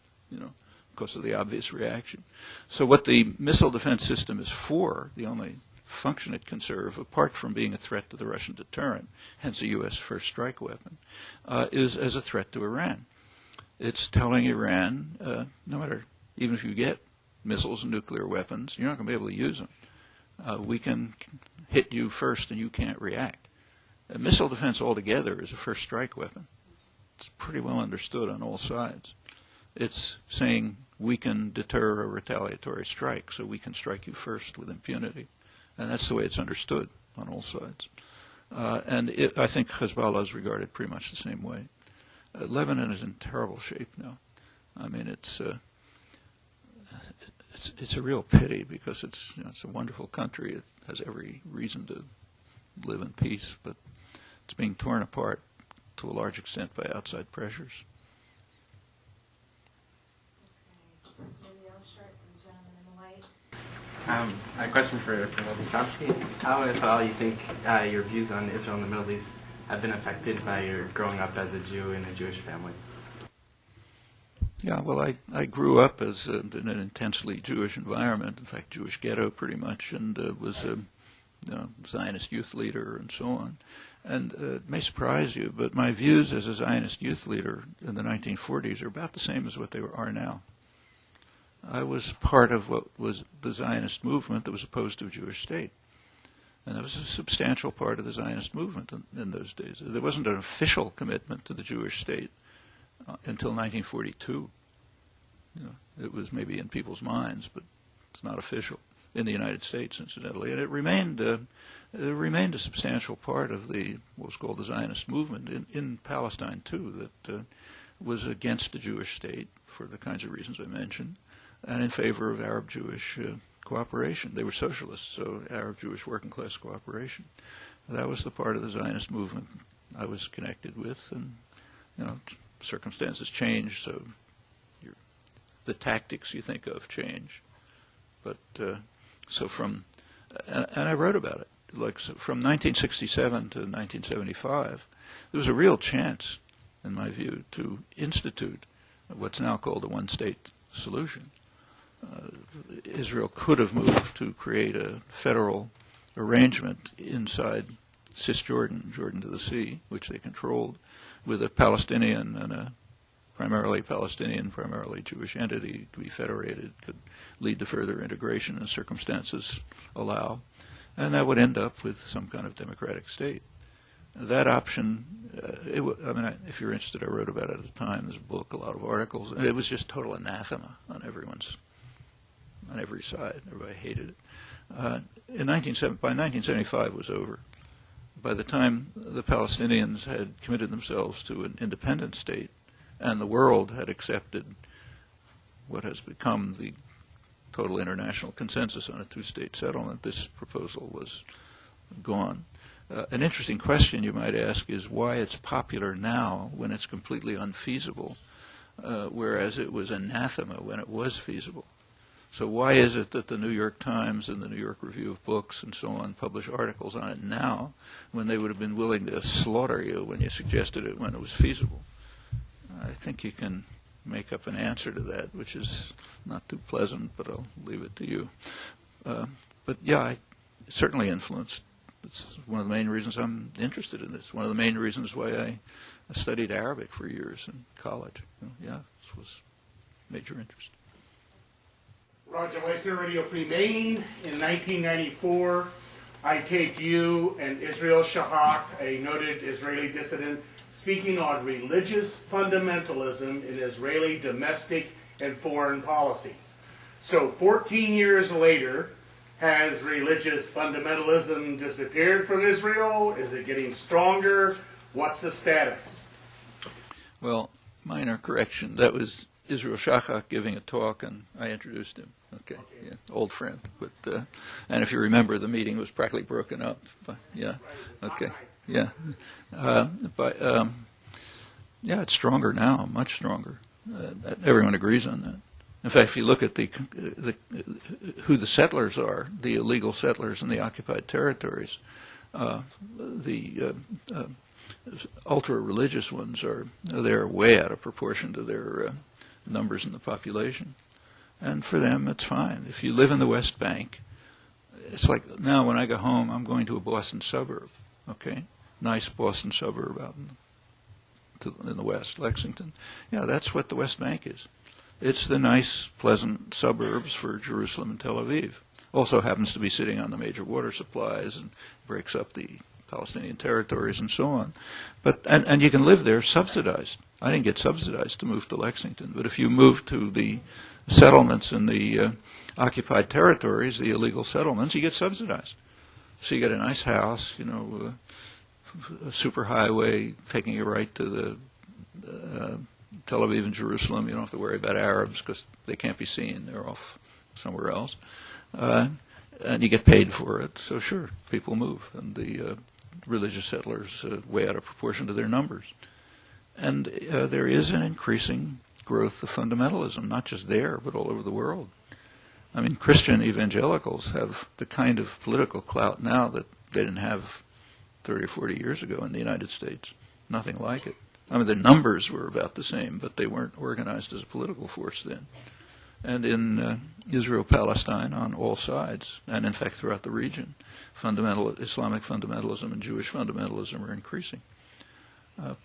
because of the obvious reaction. So what the missile defense system is for, the only function it can serve, apart from being a threat to the Russian deterrent, hence a U.S. first strike weapon, is as a threat to Iran. It's telling Iran, no matter, even if you get missiles and nuclear weapons, you're not going to be able to use them. We can hit you first and you can't react. Missile defense altogether is a first strike weapon. It's pretty well understood on all sides. It's saying we can deter a retaliatory strike, so we can strike you first with impunity. And that's the way it's understood on all sides. I think Hezbollah is regarded pretty much the same way. Lebanon is in terrible shape now. I mean, it's a real pity because it's a wonderful country. It has every reason to live in peace, but it's being torn apart to a large extent by outside pressures. A question for Professor Chomsky. How, if at all, you think your views on Israel and the Middle East have been affected by your growing up as a Jew in a Jewish family? Yeah, well, I grew up as in an intensely Jewish environment, in fact, Jewish ghetto pretty much, and was a Zionist youth leader and so on. And it may surprise you, but my views as a Zionist youth leader in the 1940s are about the same as what they are now. I was part of what was the Zionist movement that was opposed to a Jewish state. And that was a substantial part of the Zionist movement in those days. There wasn't an official commitment to the Jewish state until 1942. It was maybe in people's minds, but it's not official in the United States, incidentally. And it remained a substantial part of what was called the Zionist movement in Palestine, too, that was against the Jewish state for the kinds of reasons I mentioned, and in favor of Arab-Jewish cooperation. They were socialists, so Arab-Jewish working-class cooperation. That was the part of the Zionist movement I was connected with, and circumstances change, so the tactics you think of change. But and I wrote about it. From 1967 to 1975, there was a real chance, in my view, to institute what's now called a one-state solution. Israel could have moved to create a federal arrangement inside Cisjordan, Jordan to the Sea, which they controlled, with a Palestinian and a primarily Palestinian, primarily Jewish entity to be federated, could lead to further integration as circumstances allow, and that would end up with some kind of democratic state. That option, if you're interested, I wrote about it at the time. There's a book, a lot of articles, and it was just total anathema on every side. Everybody hated it. By 1975 was over. By the time the Palestinians had committed themselves to an independent state and the world had accepted what has become the total international consensus on a two-state settlement, this proposal was gone. An interesting question you might ask is why it's popular now when it's completely unfeasible, whereas it was anathema when it was feasible. So why is it that the New York Times and the New York Review of Books and so on publish articles on it now when they would have been willing to slaughter you when you suggested it when it was feasible? I think you can make up an answer to that, which is not too pleasant, but I'll leave it to you. But yeah, it certainly influenced. It's one of the main reasons I'm interested in this. One of the main reasons why I studied Arabic for years in college. Yeah, this was major interest. Roger Leisner, Radio Free Maine. In 1994, I taped you and Israel Shahak, a noted Israeli dissident, speaking on religious fundamentalism in Israeli domestic and foreign policies. So 14 years later, has religious fundamentalism disappeared from Israel? Is it getting stronger? What's the status? Well, minor correction. That was Israel Shahak giving a talk, and I introduced him. Okay. Yeah, old friend. But and if you remember, the meeting was practically broken up. But, yeah. Okay. Yeah. Yeah, it's stronger now, much stronger. Everyone agrees on that. In fact, if you look at who the settlers are, the illegal settlers in the occupied territories, the ultra-religious ones they're way out of proportion to their numbers in the population. And for them, it's fine. If you live in the West Bank, it's like now when I go home, I'm going to a Boston suburb, okay? Nice Boston suburb out in the West, Lexington. Yeah, that's what the West Bank is. It's the nice, pleasant suburbs for Jerusalem and Tel Aviv. Also happens to be sitting on the major water supplies and breaks up the Palestinian territories and so on. But and you can live there subsidized. I didn't get subsidized to move to Lexington, but if you move to the settlements in the occupied territories, the illegal settlements, you get subsidized. So you get a nice house, a super highway taking you right to the Tel Aviv and Jerusalem. You don't have to worry about Arabs because they can't be seen. They're off somewhere else. And you get paid for it. So sure, people move. And the religious settlers way out of proportion to their numbers. And there is an increasing growth of fundamentalism, not just there, but all over the world. I mean, Christian evangelicals have the kind of political clout now that they didn't have 30 or 40 years ago in the United States. Nothing like it. I mean, the numbers were about the same, but they weren't organized as a political force then. And in Israel-Palestine, on all sides, and in fact throughout the region, Islamic fundamentalism and Jewish fundamentalism are increasing.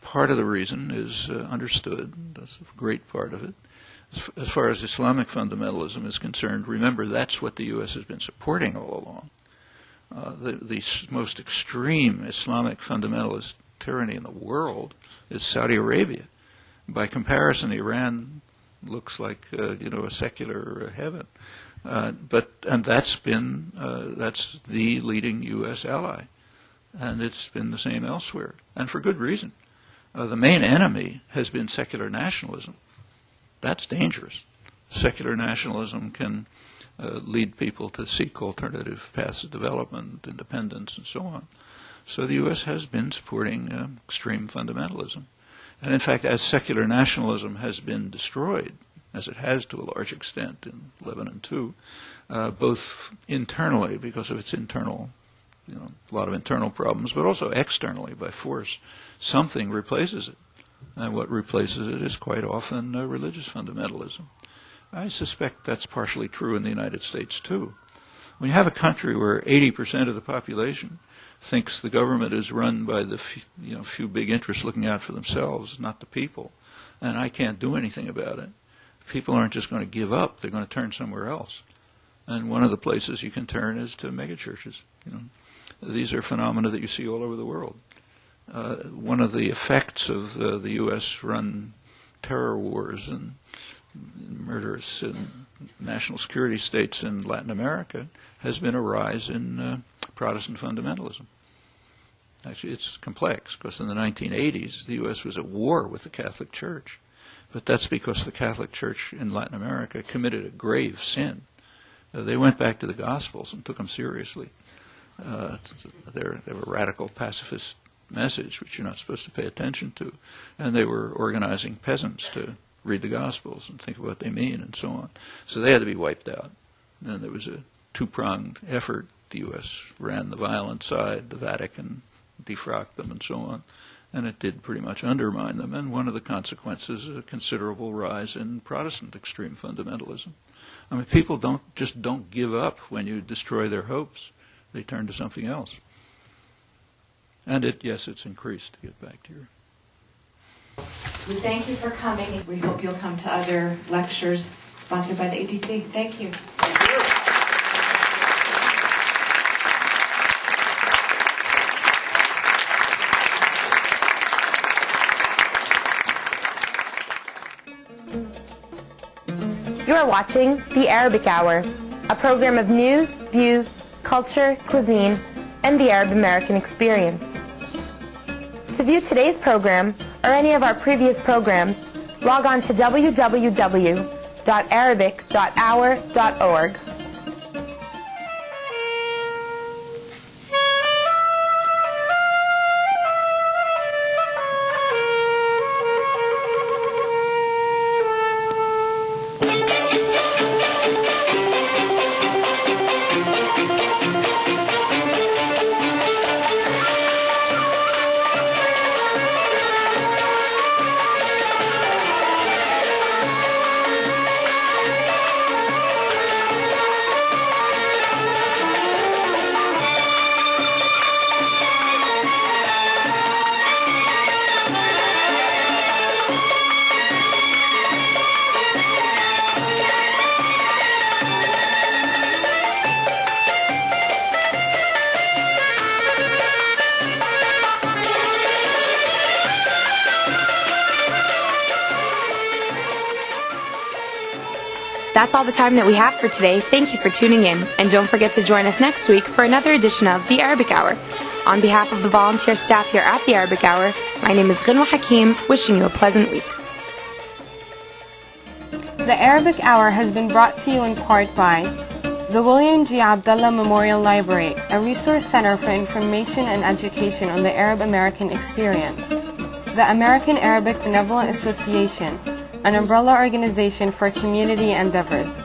Part of the reason is understood. That's a great part of it. As far as Islamic fundamentalism is concerned, remember that's what the U.S. has been supporting all along. The most extreme Islamic fundamentalist tyranny in the world is Saudi Arabia. By comparison, Iran looks like a secular heaven, and that's the leading U.S. ally, and it's been the same elsewhere, and for good reason. The main enemy has been secular nationalism. That's dangerous. Secular nationalism can lead people to seek alternative paths of development, independence, and so on. So the U.S. has been supporting extreme fundamentalism. And in fact, as secular nationalism has been destroyed, as it has to a large extent in Lebanon too, both internally because of its internal, a lot of internal problems, but also externally by force, something replaces it. And what replaces it is quite often religious fundamentalism. I suspect that's partially true in the United States too. When you have a country where 80% of the population thinks the government is run by the few big interests looking out for themselves, not the people, and I can't do anything about it, people aren't just going to give up. They're going to turn somewhere else. And one of the places you can turn is to megachurches. These are phenomena that you see all over the world. One of the effects of the U.S.-run terror wars and murderous and national security states in Latin America has been a rise in Protestant fundamentalism. Actually, it's complex, because in the 1980s, the U.S. was at war with the Catholic Church. But that's because the Catholic Church in Latin America committed a grave sin. They went back to the Gospels and took them seriously. They were a radical pacifist message, which you're not supposed to pay attention to. And they were organizing peasants to read the Gospels and think of what they mean and so on. So they had to be wiped out. And there was a two-pronged effort. The U.S. ran the violent side, the Vatican defrocked them and so on. And it did pretty much undermine them. And one of the consequences is a considerable rise in Protestant extreme fundamentalism. I mean, people don't give up when you destroy their hopes. They turn to something else. And yes, it's increased, to get back to your... We thank you for coming. We hope you'll come to other lectures sponsored by the ATC. Thank you. You are watching The Arabic Hour, a program of news, views, culture, cuisine, and the Arab American experience. To view today's program or any of our previous programs, log on to www.arabic.hour.org. That's all the time that we have for today. Thank you for tuning in, and don't forget to join us next week for another edition of The Arabic Hour. On behalf of the volunteer staff here at The Arabic Hour, my name is Ghinwa Hakim, wishing you a pleasant week. The Arabic Hour has been brought to you in part by the William G. Abdullah Memorial Library, a resource center for information and education on the Arab American experience, the American Arabic Benevolent Association, an umbrella organization for community endeavors,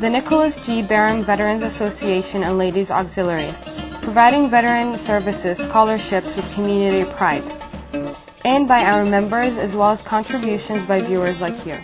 the Nicholas G. Barham Veterans Association and Ladies Auxiliary, providing veteran services scholarships with community pride, and by our members as well as contributions by viewers like you.